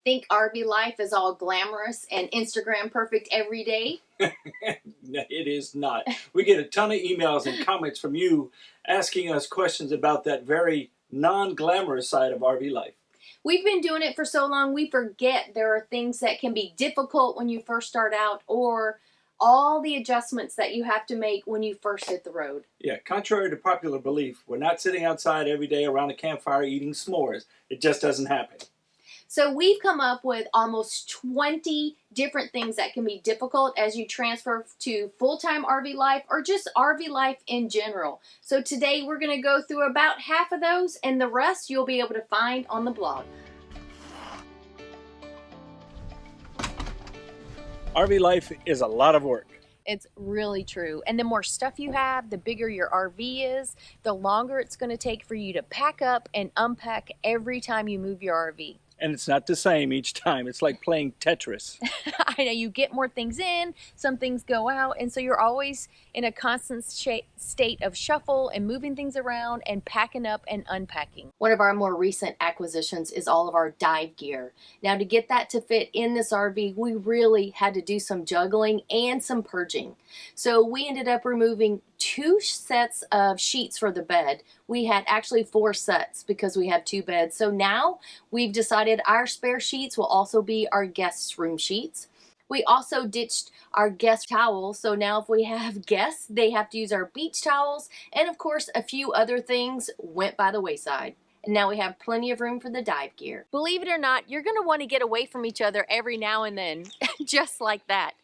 Think RV life is all glamorous and Instagram perfect every day? No, it is not. We get a ton of emails and comments from you asking us questions about that very non-glamorous side of RV life. We've been doing it for so long, we forget there are things that can be difficult when you first start out, or all the adjustments that you have to make when you first hit the road. Yeah, contrary to popular belief, we're not sitting outside every day around a campfire eating s'mores. It just doesn't happen. So we've come up with almost 20 different things that can be difficult as you transfer to full-time RV life or just RV life in general. So today we're going to go through about half of those, and the rest you'll be able to find on the blog. RV life is a lot of work. It's really true. And the more stuff you have, the bigger your RV is, the longer it's going to take for you to pack up and unpack every time you move your RV. And it's not the same each time. It's like playing Tetris. I know, you get more things in, some things go out, and so you're always in a constant state of shuffle and moving things around and packing up and unpacking. One of our more recent acquisitions is all of our dive gear. Now, to get that to fit in this RV, we really had to do some juggling and some purging. So we ended up removing 2 sets of sheets for the bed. We had actually 4 sets because we have 2 beds. So now we've decided our spare sheets will also be our guest room sheets. We also ditched our guest towels. So now if we have guests, they have to use our beach towels. And of course, a few other things went by the wayside. And now we have plenty of room for the dive gear. Believe it or not, you're going to want to get away from each other every now and then, just like that.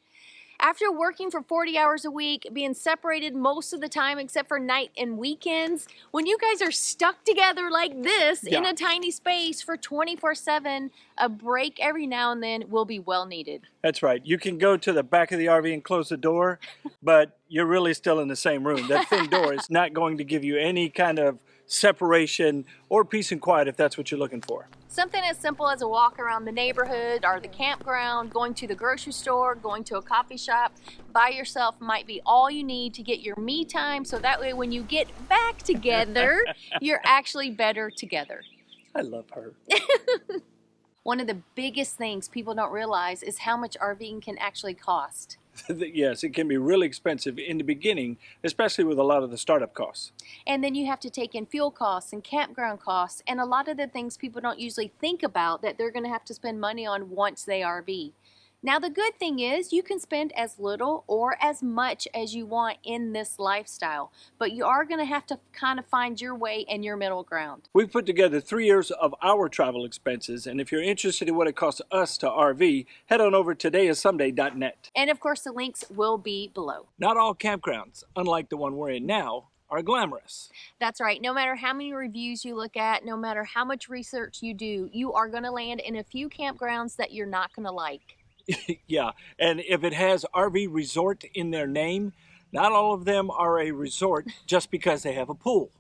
After working for 40 hours a week, being separated most of the time except for night and weekends, when you guys are stuck together like this in a tiny space for 24/7, a break every now and then will be well needed. That's right. You can go to the back of the RV and close the door, but you're really still in the same room. That thin door is not going to give you any kind of separation or peace and quiet if that's what you're looking for. Something as simple as a walk around the neighborhood or the campground, going to the grocery store, going to a coffee shop by yourself might be all you need to get your me time, so that way when you get back together, you're actually better together. I love her. One of the biggest things people don't realize is how much RVing can actually cost. Yes, it can be really expensive in the beginning, especially with a lot of the startup costs. And then you have to take in fuel costs and campground costs and a lot of the things people don't usually think about that they're going to have to spend money on once they RV. Now, the good thing is you can spend as little or as much as you want in this lifestyle, but you are going to have to kind of find your way and your middle ground. We've put together 3 years of our travel expenses, and if you're interested in what it costs us to RV, head on over to todayissomeday.net. And of course, the links will be below. Not all campgrounds, unlike the one we're in now, are glamorous. That's right. No matter how many reviews you look at, no matter how much research you do, you are going to land in a few campgrounds that you're not going to like. Yeah, and if it has RV resort in their name, not all of them are a resort just because they have a pool.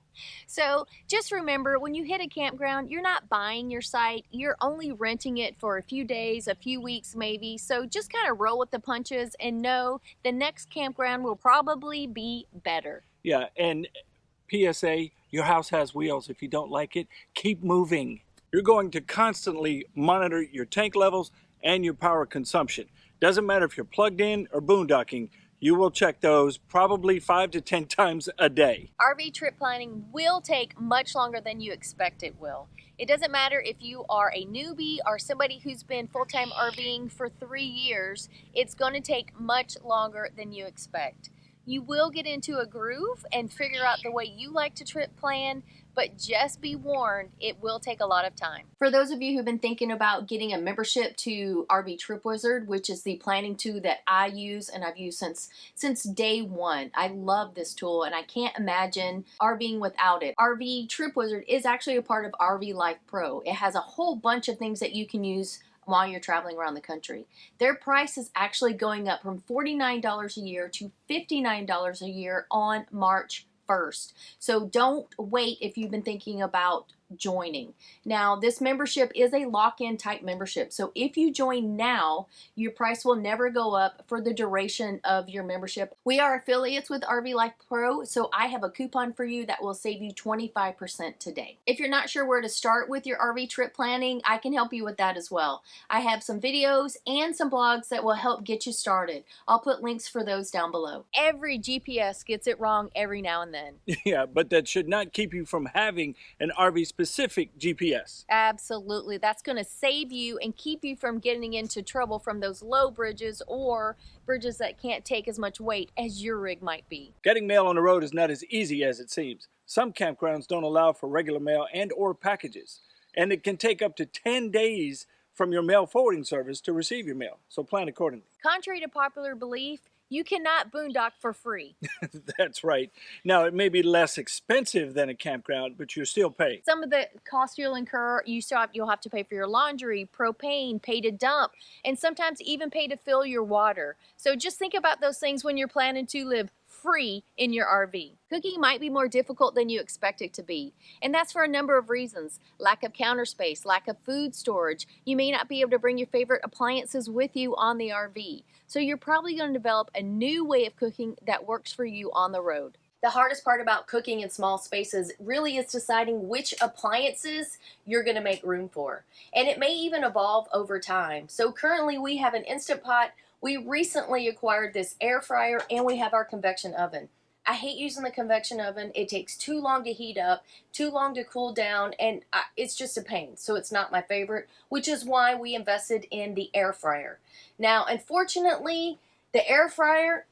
So just remember, when you hit a campground, you're not buying your site, you're only renting it for a few days, a few weeks maybe. So just kind of roll with the punches and know the next campground will probably be better. Yeah, and PSA, your house has wheels. If you don't like it, keep moving. You're going to constantly monitor your tank levels and your power consumption. Doesn't matter if you're plugged in or boondocking, you will check those probably 5 to 10 times a day. RV trip planning will take much longer than you expect it will. It doesn't matter if you are a newbie or somebody who's been full-time RVing for 3 years, it's going to take much longer than you expect. You will get into a groove and figure out the way you like to trip plan, but just be warned, it will take a lot of time. For those of you who've been thinking about getting a membership to RV Trip Wizard, which is the planning tool that I use and I've used since day one. I love this tool and I can't imagine RVing without it. RV Trip Wizard is actually a part of RV Life Pro. It has a whole bunch of things that you can use while you're traveling around the country. Their price is actually going up from $49 a year to $59 a year on March 1st. So don't wait if you've been thinking about joining. Now, this membership is a lock-in type membership. So if you join now, your price will never go up for the duration of your membership. We are affiliates with RV Life Pro, so I have a coupon for you that will save you 25% today. If you're not sure where to start with your RV trip planning, I can help you with that as well. I have some videos and some blogs that will help get you started. I'll put links for those down below. Every GPS gets it wrong every now and then. Yeah, but that should not keep you from having an RV-specific GPS. Absolutely. That's going to save you and keep you from getting into trouble from those low bridges or bridges that can't take as much weight as your rig might be. Getting mail on the road is not as easy as it seems. Some campgrounds don't allow for regular mail and or packages, and it can take up to 10 days from your mail forwarding service to receive your mail, so plan accordingly. Contrary to popular belief, you cannot boondock for free. That's right. Now, it may be less expensive than a campground, but you're still paying. Some of the costs you'll incur, you'll have to pay for your laundry, propane, pay to dump, and sometimes even pay to fill your water. So just think about those things when you're planning to live free in your RV. Cooking might be more difficult than you expect it to be, and that's for a number of reasons. Lack of counter space, lack of food storage. You may not be able to bring your favorite appliances with you on the RV, so you're probably going to develop a new way of cooking that works for you on the road. The hardest part about cooking in small spaces really is deciding which appliances you're going to make room for, and it may even evolve over time. So currently we have an Instant Pot. We recently acquired this air fryer, and we have our convection oven. I hate using the convection oven. It takes too long to heat up, too long to cool down, and it's just a pain. So it's not my favorite, which is why we invested in the air fryer. Now, unfortunately, the air fryer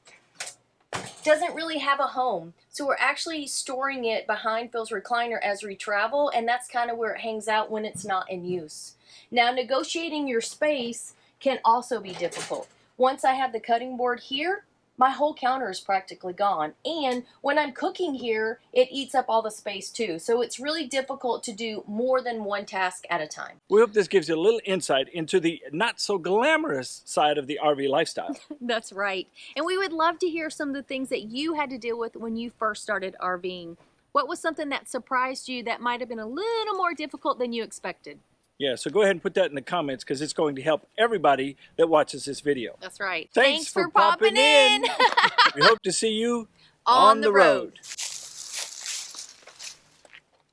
doesn't really have a home. So we're actually storing it behind Phil's recliner as we travel, and that's kind of where it hangs out when it's not in use. Now, negotiating your space can also be difficult. Once I have the cutting board here, my whole counter is practically gone. And when I'm cooking here, it eats up all the space too. So it's really difficult to do more than one task at a time. We hope this gives you a little insight into the not so glamorous side of the RV lifestyle. That's right. And we would love to hear some of the things that you had to deal with when you first started RVing. What was something that surprised you that might have been a little more difficult than you expected? Yeah, so go ahead and put that in the comments because it's going to help everybody that watches this video. That's right. Thanks for popping in. We hope to see you on the road.